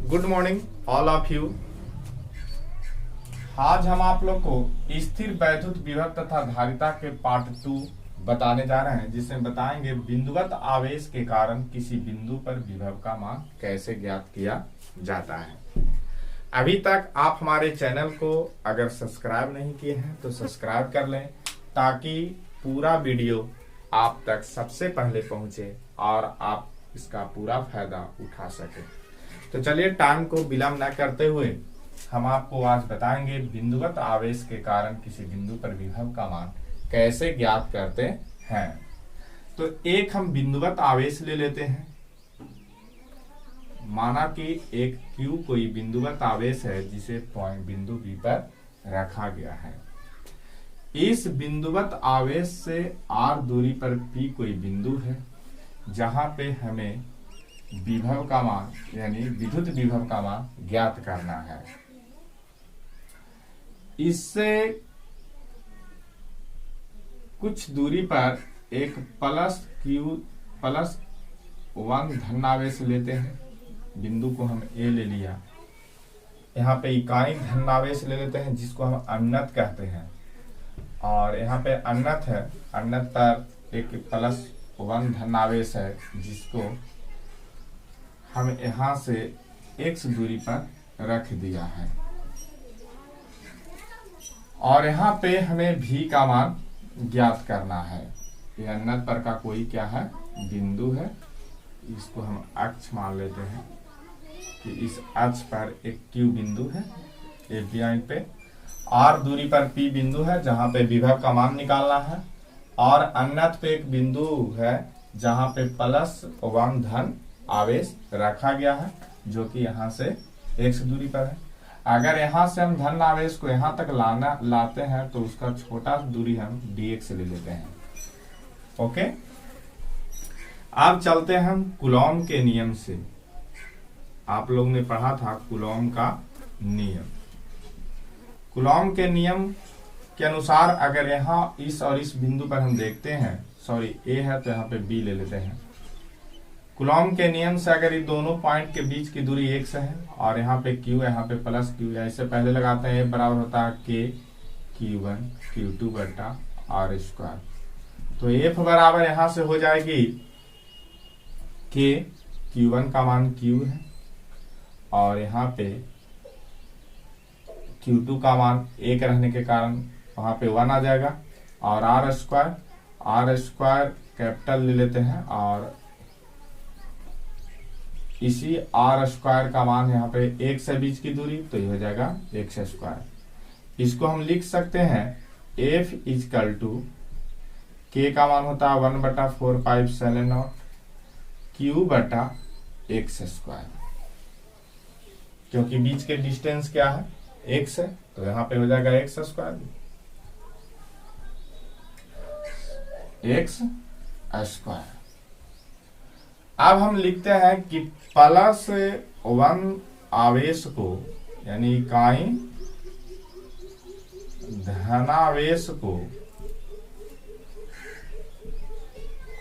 Good morning all of you. आज हम आप लोग को स्थिर वैद्युत विभव तथा धारिता के पार्ट 2 बताने जा रहे हैं, जिसमें बताएंगे बिंदुवत आवेश के कारण किसी बिंदु पर विभव का मान कैसे ज्ञात किया जाता है। अभी तक आप हमारे चैनल को अगर सब्सक्राइब नहीं किए हैं तो सब्सक्राइब कर लें, ताकि पूरा वीडियो आप तक सबसे पहले पहुंचे और आप इसका पूरा फायदा उठा सके। तो चलिए टाइम को विलंब न करते हुए हम आपको आज बताएंगे बिंदुवत आवेश के कारण किसी बिंदु पर विभव का मान कैसे ज्ञात करते हैं। तो एक हम बिंदुवत आवेश ले लेते हैं। माना कि एक Q कोई बिंदुवत आवेश है जिसे पॉइंट बिंदु B पर रखा गया है। इस बिंदुवत आवेश से R दूरी पर P कोई बिंदु है जहां पे हमें विभव का मान यानी विद्युत विभव का मान ज्ञात करना है। इससे कुछ दूरी पर एक +Q+1 धनावेश लेते हैं। बिंदु को हम A ले लिया। यहाँ पे इकाई धनावेश ले लेते हैं जिसको हम अनंत कहते हैं, और यहाँ पे अनंत है। अनंत पर एक +1 धनावेश है जिसको हम यहाँ से x दूरी पर रख दिया है, और यहाँ पे हमें v का मान ज्ञात करना है। ये अनंत पर का कोई क्या है, बिंदु है। इसको हम अक्ष मान लेते हैं कि इस अक्ष पर एक Q बिंदु है A पॉइंट पे, R दूरी पर P बिंदु है जहां पे विभव का मान निकालना है, और अनंत पे एक बिंदु है जहां पे +1 धन आवेश रखा गया है जो कि यहाँ से x दूरी पर है। अगर यहाँ से हम धन आवेश को यहाँ तक लाते हैं तो उसका छोटा दूरी हम dx ले लेते हैं। ओके, अब चलते हैं हम कूलॉम के नियम से। आप लोग ने पढ़ा था कूलॉम का नियम। कूलॉम के नियम के अनुसार अगर यहाँ इस और इस बिंदु पर हम देखते हैं, सॉरी A है तो यहाँ पे B ले लेते हैं। कूलॉम के नियम से अगर ये दोनों पॉइंट के बीच की दूरी x है और यहाँ पे Q यहाँ पे +Q है, इससे पहले लगाते हैं F बराबर होता है K Q1 बटा R²। तो F बराबर यहाँ से हो जाएगी K, Q1 का मान Q है और यहाँ पे Q2 का मान 1 रहने के कारण वहां पे 1 आ जाएगा, और R² कैपिटल ले लेते हैं, और इसी R² का मान यहाँ पे 1 से बीच की दूरी तो ये हो जाएगा x²। इसको हम लिख सकते हैं F = K का मान होता है 1/4πε0 Q/x², क्योंकि बीच के डिस्टेंस क्या है, x है, तो यहाँ पे हो जाएगा x²। अब हम लिखते हैं कि +1 आवेश को यानी इकाई धनावेश को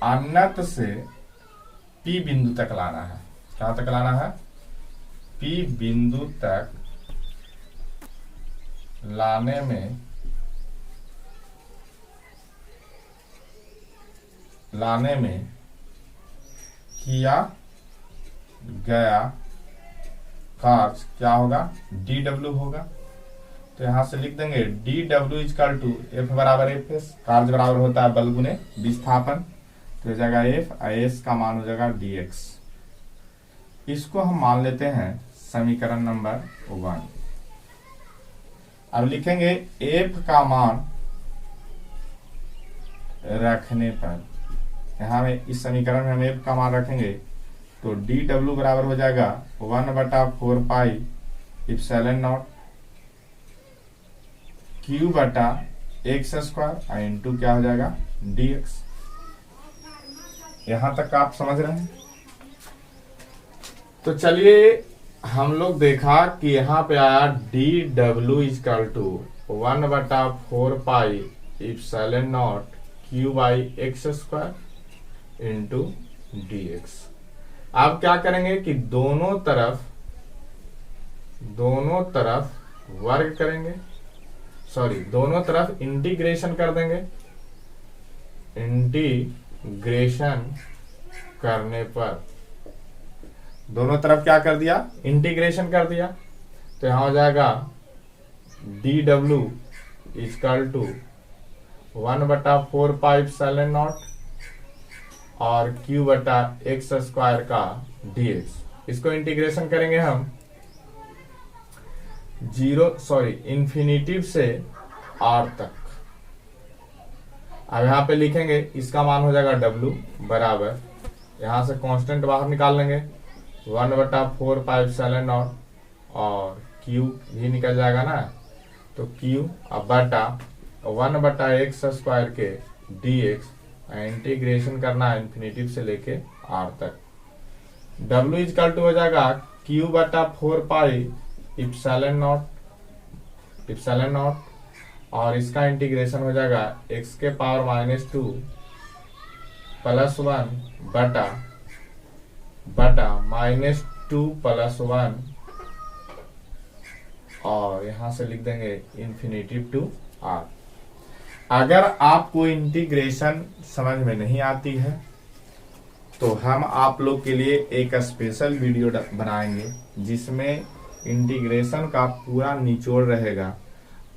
अनंत से P बिंदु तक लाना है। कहां तक लाना है, P बिंदु तक लाने में किया गया कार्य क्या होगा, dw होगा। तो यहां से लिख देंगे dw = F बराबर Fs। कार्य बराबर होता है बल गुने विस्थापन, तो हो जाएगा F, S का मान हो जाएगा dx। इसको हम मान लेते हैं समीकरण नंबर 1। अब लिखेंगे F का मान रखने पर, यहाँ में इस समीकरण में हम F का मान रखेंगे तो dw बराबर हो जाएगा 1/4πε0 Q/x² इंटू क्या हो जाएगा dx। यहां तक आप समझ रहे हैं। तो चलिए हम लोग देखा कि यहाँ पे आया dw = 1/4πε0 Q/x² इंटू dx। अब क्या करेंगे कि दोनों तरफ दोनों तरफ वर्ग करेंगे, सॉरी दोनों तरफ इंटीग्रेशन कर देंगे। इंटीग्रेशन करने पर दोनों तरफ क्या कर दिया, इंटीग्रेशन कर दिया, तो यहां हो जाएगा dw इक्वल टू 1/4πε0 और q/x² का dx। इसको इंटीग्रेशन करेंगे हम इन्फिनिटिव से r तक। अब यहां पे लिखेंगे, इसका मान हो जाएगा w बराबर, यहां से कांस्टेंट बाहर निकाल लेंगे 1/4πε0 और q भी निकल जाएगा ना, तो q अब बटा 1/x² के dx, इंटीग्रेशन करना है इन्फिनिटिव से लेके r तक। w इक्वल टू हो जाएगा q/4πε0 और इसका इंटीग्रेशन हो जाएगा x के पावर -2 +1 बटा -2 + 1 और यहां से लिख देंगे इन्फिनिटिव टू r। अगर आपको इंटीग्रेशन समझ में नहीं आती है तो हम आप लोग के लिए एक स्पेशल वीडियो बनाएंगे जिसमें इंटीग्रेशन का पूरा निचोड़ रहेगा।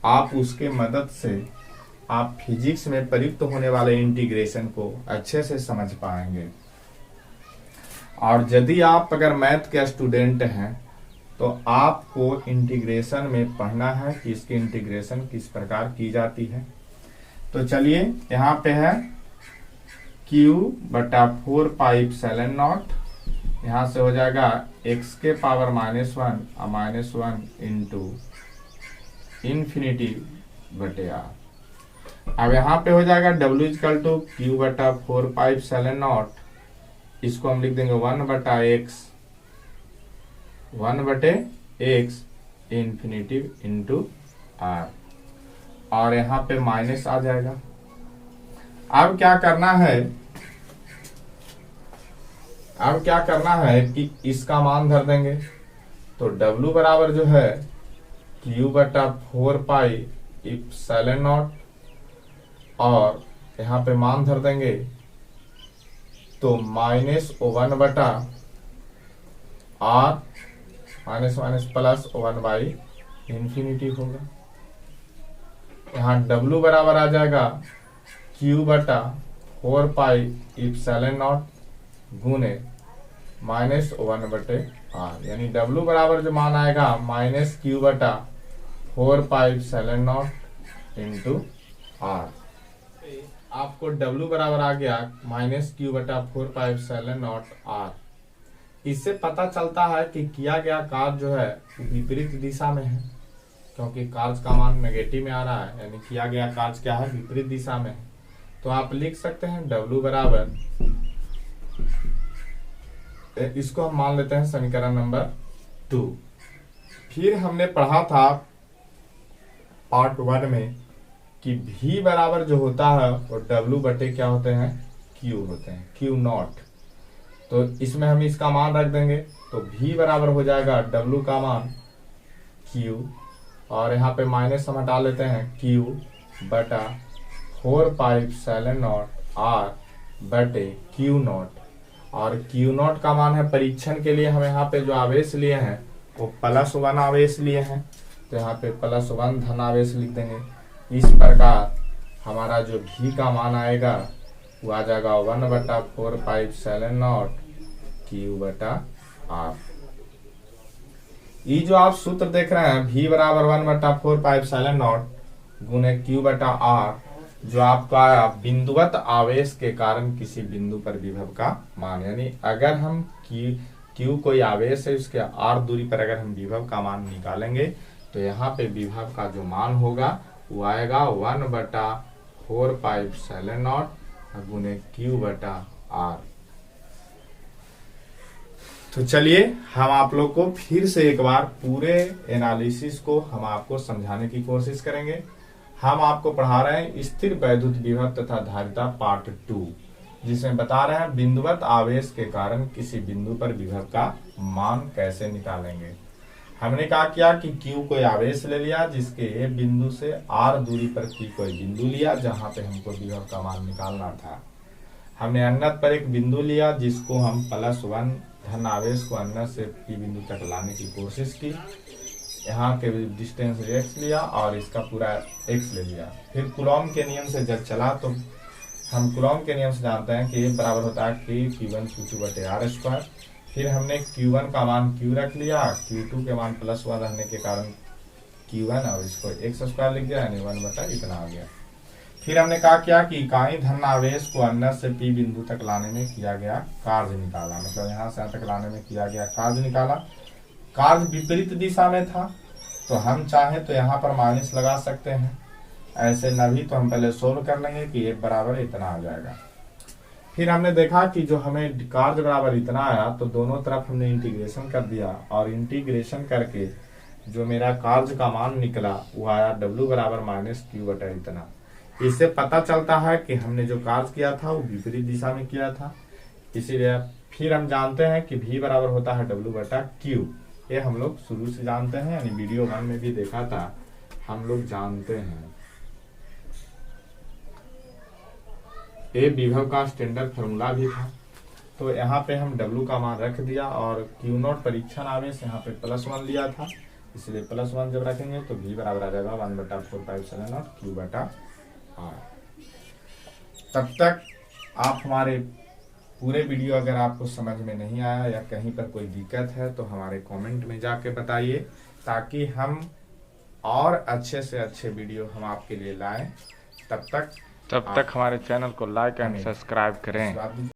आप उसके मदद से आप फिजिक्स में प्रयुक्त होने वाले इंटीग्रेशन को अच्छे से समझ पाएंगे। और यदि आप अगर मैथ के स्टूडेंट हैं तो आपको इंटीग्रेशन में पढ़ना है कि इसकी इंटीग्रेशन किस प्रकार की जाती है। तो चलिए यहाँ पे है q/4πε0, यहाँ से हो जाएगा x के पावर -1 और -1 इंटू ∞/r। अब यहाँ पे हो जाएगा w इक्वल टू q/4πε0, इसको हम लिख देंगे 1/x इन्फिनिटिव इंटू r, और यहाँ पे माइनस आ जाएगा। अब क्या करना है कि इसका मान धर देंगे, तो w बराबर जो है q/4πε0 और यहाँ पे मान धर देंगे तो -1/r +1/∞ होगा। यहाँ w बराबर आ जाएगा q/4πε0 गुने -1/r, यानी w बराबर जो मान आएगा -q/4πε0 इंटू r। आपको w बराबर आ गया -q/4πε0r। इससे पता चलता है कि किया गया कार्य जो है विपरीत दिशा में है, क्योंकि कार्य का मान नेगेटिव में आ रहा है, यानी किया गया कार्य क्या है, विपरीत दिशा में है। तो आप लिख सकते हैं w बराबर, इसको हम मान लेते हैं समीकरण नंबर 2। फिर हमने पढ़ा था पार्ट 1 में कि v बराबर जो होता है वो w बटे क्या होते हैं, q होते हैं, q0। तो इसमें हम इसका मान रख देंगे, तो v बराबर हो जाएगा w का मान q, और यहाँ पे माइनस हम हटा लेते हैं q बटा 4πε0 r बटे q0, और q0 का मान है, परीक्षण के लिए हम यहाँ पे जो आवेश लिए हैं वो +1 आवेश लिए हैं, तो यहाँ पे +1 धन आवेश लिख देंगे। इस प्रकार हमारा जो v का मान आएगा वो आ जाएगा 1/4πε0 q/r। ये जो आप सूत्र देख रहे हैं v बराबर 1/4πε0 गुने q/r, जो आपका बिंदुवत आवेश के कारण किसी बिंदु पर विभव का मान, यानी अगर हम q कोई आवेश है उसके r दूरी पर अगर हम विभव का मान निकालेंगे तो यहाँ पे विभव का जो मान होगा वो आएगा 1/4πε0 गुने q/r। तो चलिए हम आप लोग को फिर से एक बार पूरे एनालिसिस को हम आपको समझाने की कोशिश करेंगे। हम आपको पढ़ा रहे हैं स्थिर वैद्युत विभव तथा धारिता पार्ट 2, जिसमें बता रहे हैं बिंदुवत आवेश के कारण किसी बिंदु पर विभव का मान कैसे निकालेंगे। हमने क्या किया कि Q कोई आवेश ले लिया जिसके A बिंदु से R दूरी पर P कोई बिंदु लिया जहां पे हमको विभव का मान निकालना था। हमने अनंत पर एक बिंदु लिया जिसको हम +1 धन आवेश को अनंत से P बिंदु तक लाने की कोशिश की। यहाँ के डिस्टेंस x लिया और इसका पूरा x ले लिया। फिर कूलॉम के नियम से जब चला तो हम कूलॉम के नियम से जानते हैं कि बराबर होता है k Q1 Q2/r²। फिर हमने Q1 का मान Q रख लिया, Q2 के मान +1 रहने के कारण Q1 और इसको x² लिख दिया, यानी 1 इतना आ गया। फिर हमने कहा क्या कि इकाई धन आवेश को अनंत से P बिंदु तक लाने में किया गया कार्य निकाला, मतलब यहाँ से यहाँ तक लाने में किया गया कार्य निकाला। कार्य विपरीत दिशा में था तो हम चाहे तो यहाँ पर माइनस लगा सकते हैं, ऐसे न भी तो हम पहले सोल्व कर लेंगे कि एक बराबर इतना आ जाएगा। फिर हमने देखा कि जो हमें कार्य बराबर इतना आया तो दोनों तरफ हमने इंटीग्रेशन कर दिया और इंटीग्रेशन करके जो मेरा कार्य का मान निकला वो आया W बराबर -Q बटा इतना। इससे पता चलता है कि हमने जो कार्य किया था वो विपरीत दिशा में किया था, इसीलिए फिर हम जानते हैं कि V बराबर होता है W बटा Q। ये हम लोग शुरू से जानते हैं, यानी वीडियो 1 में भी देखा था, हम लोग जानते हैं। ये विभव का स्टैंडर्ड फार्मूला भी था। तो यहाँ पे हम W का मान रख दिया और Q0 परीक्षण आवेश यहाँ पे +1 लिया था, इसलिए +1 जब रखेंगे तो V बराबर आ जाएगा 1/4πε0 Q बटा R। तब तक आप हमारे पूरे वीडियो अगर आपको समझ में नहीं आया या कहीं पर कोई दिक्कत है तो हमारे कमेंट में जाके बताइए, ताकि हम और अच्छे से अच्छे वीडियो हम आपके लिए लाएं। तब तक हमारे चैनल को लाइक एंड सब्सक्राइब करें।